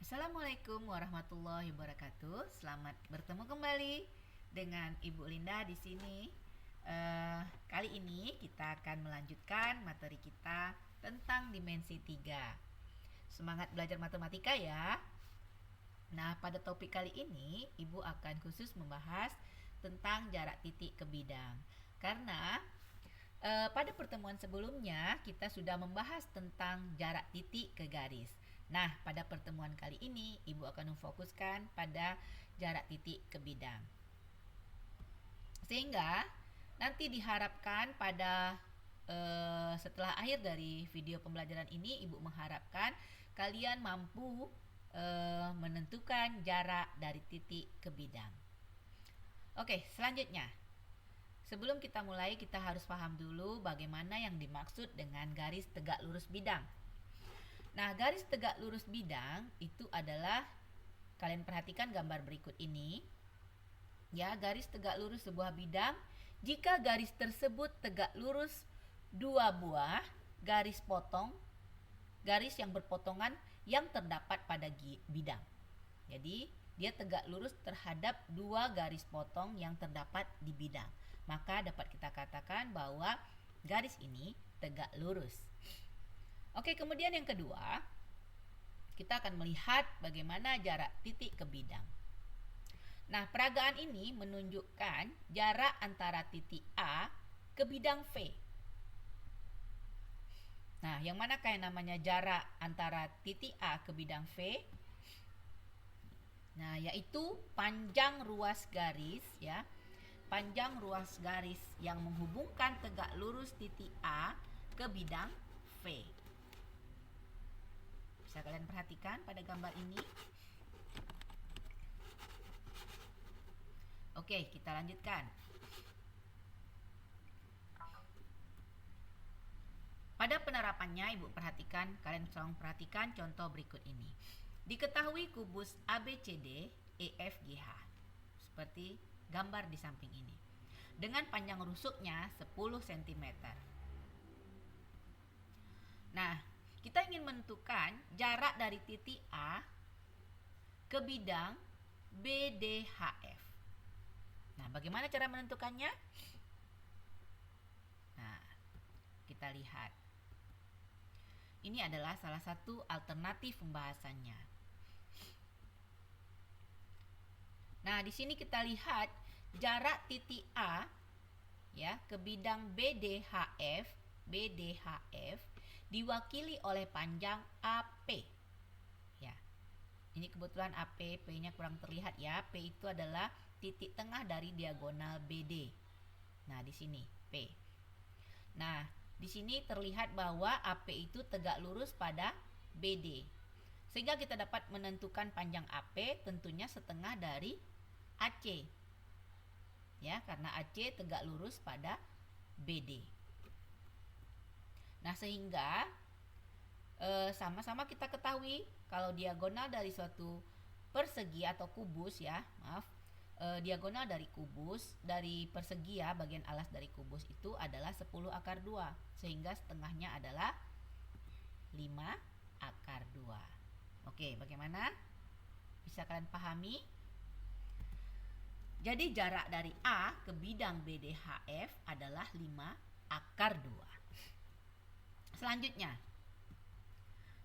Assalamualaikum warahmatullahi wabarakatuh. Selamat bertemu kembali dengan Ibu Linda di sini. Kali ini kita akan melanjutkan materi kita tentang dimensi 3. Semangat belajar matematika ya. Nah, pada topik kali ini Ibu akan khusus membahas tentang jarak titik ke bidang. Karena pada pertemuan sebelumnya kita sudah membahas tentang jarak titik ke garis. Nah, pada pertemuan kali ini Ibu akan memfokuskan pada jarak titik ke bidang. Sehingga nanti diharapkan pada setelah akhir dari video pembelajaran ini, Ibu mengharapkan kalian mampu menentukan jarak dari titik ke bidang. Oke, selanjutnya. Sebelum kita mulai, kita harus paham dulu bagaimana yang dimaksud dengan garis tegak lurus bidang. Nah, garis tegak lurus bidang itu adalah, kalian perhatikan gambar berikut ini. Ya, garis tegak lurus sebuah bidang jika garis tersebut tegak lurus dua buah garis potong, garis yang berpotongan yang terdapat pada bidang. Jadi, dia tegak lurus terhadap dua garis potong yang terdapat di bidang. Maka dapat kita katakan bahwa garis ini tegak lurus. Oke, kemudian yang kedua, kita akan melihat bagaimana jarak titik ke bidang. Nah, peragaan ini menunjukkan jarak antara titik A ke bidang V. Nah, yang manakah yang namanya jarak antara titik A ke bidang V? Nah, yaitu panjang ruas garis ya. Panjang ruas garis yang menghubungkan tegak lurus titik A ke bidang V. Bisa kalian perhatikan pada gambar ini. Oke, kita lanjutkan. Pada penerapannya, Ibu perhatikan, kalian tolong perhatikan contoh berikut ini. Diketahui kubus ABCD EFGH seperti gambar di samping ini dengan panjang rusuknya 10 cm. Nah, kita ingin menentukan jarak dari titik A ke bidang BDHF. Nah, bagaimana cara menentukannya? Nah, kita lihat. Ini adalah salah satu alternatif pembahasannya. Nah, di sini kita lihat jarak titik A ya ke bidang BDHF diwakili oleh panjang AP. Ya. Ini kebetulan AP, P-nya kurang terlihat ya. P itu adalah titik tengah dari diagonal BD. Nah, di sini P. Nah, di sini terlihat bahwa AP itu tegak lurus pada BD. Sehingga kita dapat menentukan panjang AP tentunya setengah dari AC. Ya, karena AC tegak lurus pada BD. Nah, sehingga sama-sama kita ketahui kalau diagonal dari suatu persegi atau kubus ya, diagonal dari kubus, dari persegi ya, bagian alas dari kubus itu adalah 10 akar 2. Sehingga setengahnya adalah 5 akar 2. Oke, bagaimana? Bisa kalian pahami? Jadi jarak dari A ke bidang BDHF adalah 5 akar 2. Selanjutnya,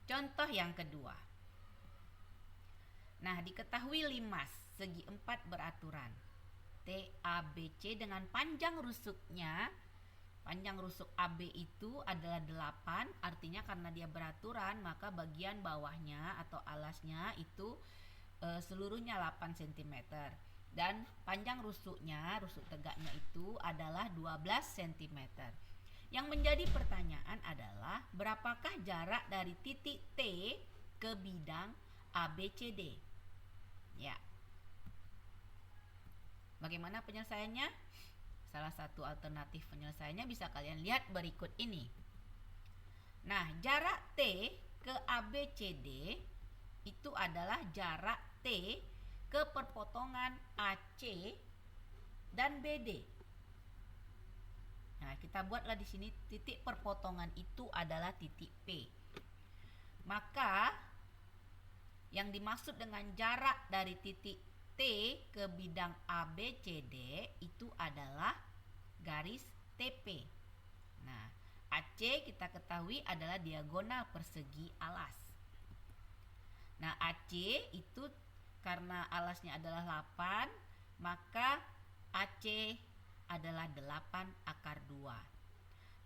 contoh yang kedua. Nah, diketahui limas segi 4 beraturan TABC dengan panjang rusuknya. Panjang rusuk AB itu adalah 8, artinya karena dia beraturan maka bagian bawahnya atau alasnya itu seluruhnya 8 cm. Dan panjang rusuknya, rusuk tegaknya itu adalah 12 cm. Yang menjadi pertanyaan adalah berapakah jarak dari titik T ke bidang ABCD? Ya. Bagaimana penyelesaiannya? Salah satu alternatif penyelesaiannya bisa kalian lihat berikut ini. Nah, jarak T ke ABCD itu adalah jarak T ke perpotongan AC dan BD. Nah, kita buatlah di sini titik perpotongan itu adalah titik P. Maka yang dimaksud dengan jarak dari titik T ke bidang ABCD itu adalah garis TP. Nah, AC kita ketahui adalah diagonal persegi alas. Nah, AC itu karena alasnya adalah 8, maka AC adalah 8 akar 2.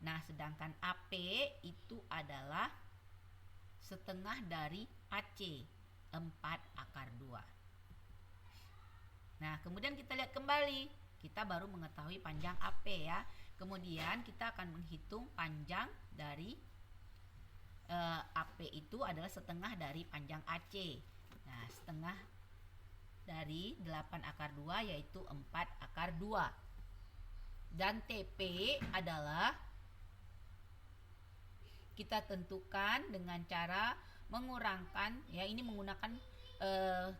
Nah, sedangkan AP itu adalah setengah dari AC, 4 akar 2. Nah, kemudian kita lihat kembali. Kita baru mengetahui panjang AP ya. Kemudian kita akan menghitung panjang dari AP itu adalah setengah dari panjang AC. Nah, setengah dari 8 akar 2 yaitu 4 akar 2. Dan TP adalah kita tentukan dengan cara mengurangkan, ya ini menggunakan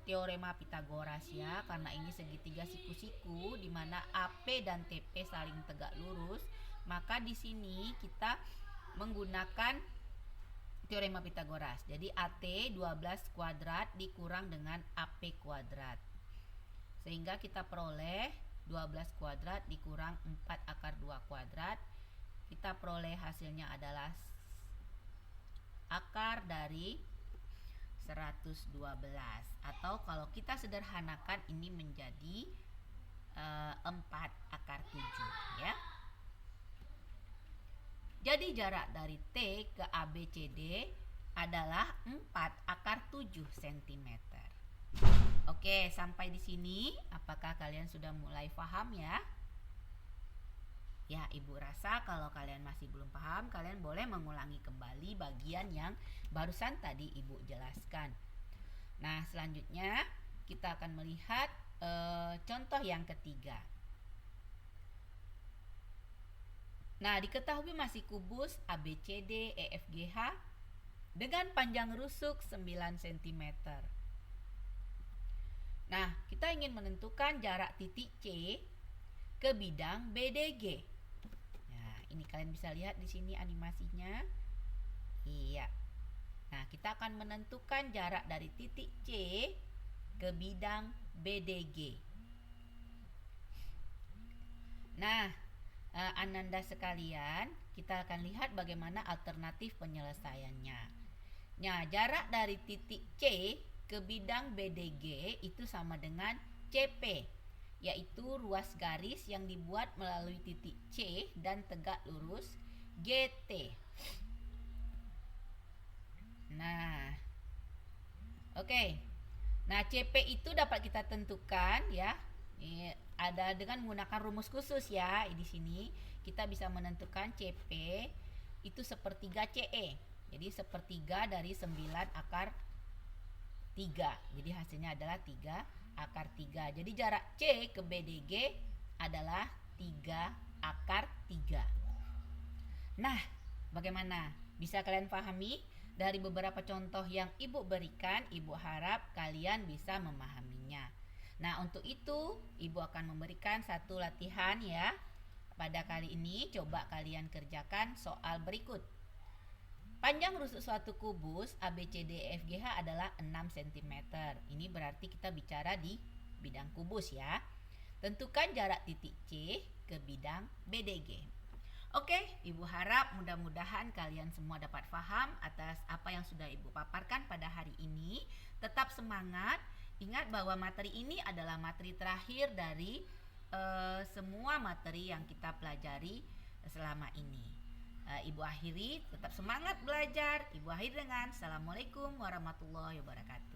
teorema Pitagoras ya, karena ini segitiga siku-siku di mana AP dan TP saling tegak lurus, maka di sini kita menggunakan teorema Pitagoras. Jadi AT 12 kuadrat dikurang dengan AP kuadrat. Sehingga kita peroleh 12 kuadrat dikurang 4 akar 2 kuadrat. Kita peroleh hasilnya adalah akar dari 112, atau kalau kita sederhanakan ini menjadi 4 akar 7 ya. Jadi jarak dari T ke ABCD adalah 4 akar 7 cm. Oke, sampai di sini apakah kalian sudah mulai paham ya? Ya, Ibu rasa kalau kalian masih belum paham, kalian boleh mengulangi kembali bagian yang barusan tadi Ibu jelaskan. Nah, selanjutnya kita akan melihat contoh yang ketiga. Nah, diketahui masih kubus ABCD EFGH dengan panjang rusuk 9 cm. Nah, kita ingin menentukan jarak titik C ke bidang BDG. Nah, ini kalian bisa lihat di sini animasinya. Iya. Nah, kita akan menentukan jarak dari titik C ke bidang BDG. Nah, Ananda sekalian, kita akan lihat bagaimana alternatif penyelesaiannya. Nah, jarak dari titik C ke bidang BDG itu sama dengan CP, yaitu ruas garis yang dibuat melalui titik C dan tegak lurus GT. Nah, oke. Nah, CP itu dapat kita tentukan ya. Ini ada dengan menggunakan rumus khusus ya. Di sini kita bisa menentukan CP itu sepertiga CE. Jadi sepertiga dari 9 akar 3. Jadi hasilnya adalah 3 akar 3. Jadi jarak C ke BDG adalah 3 akar 3. Nah, bagaimana? Bisa kalian pahami? Dari beberapa contoh yang Ibu berikan, Ibu harap kalian bisa memahaminya. Nah, untuk itu Ibu akan memberikan satu latihan ya. Pada kali ini coba kalian kerjakan soal berikut. Panjang rusuk suatu kubus ABCDEFGH adalah 6 cm. Ini berarti kita bicara di bidang kubus ya. Tentukan jarak titik C ke bidang BDG. Oke, Ibu harap mudah-mudahan kalian semua dapat paham atas apa yang sudah Ibu paparkan pada hari ini. Tetap semangat. Ingat bahwa materi ini adalah materi terakhir dari semua materi yang kita pelajari selama ini. Ibu akhiri, tetap semangat belajar. Ibu akhiri dengan Assalamualaikum warahmatullahi wabarakatuh.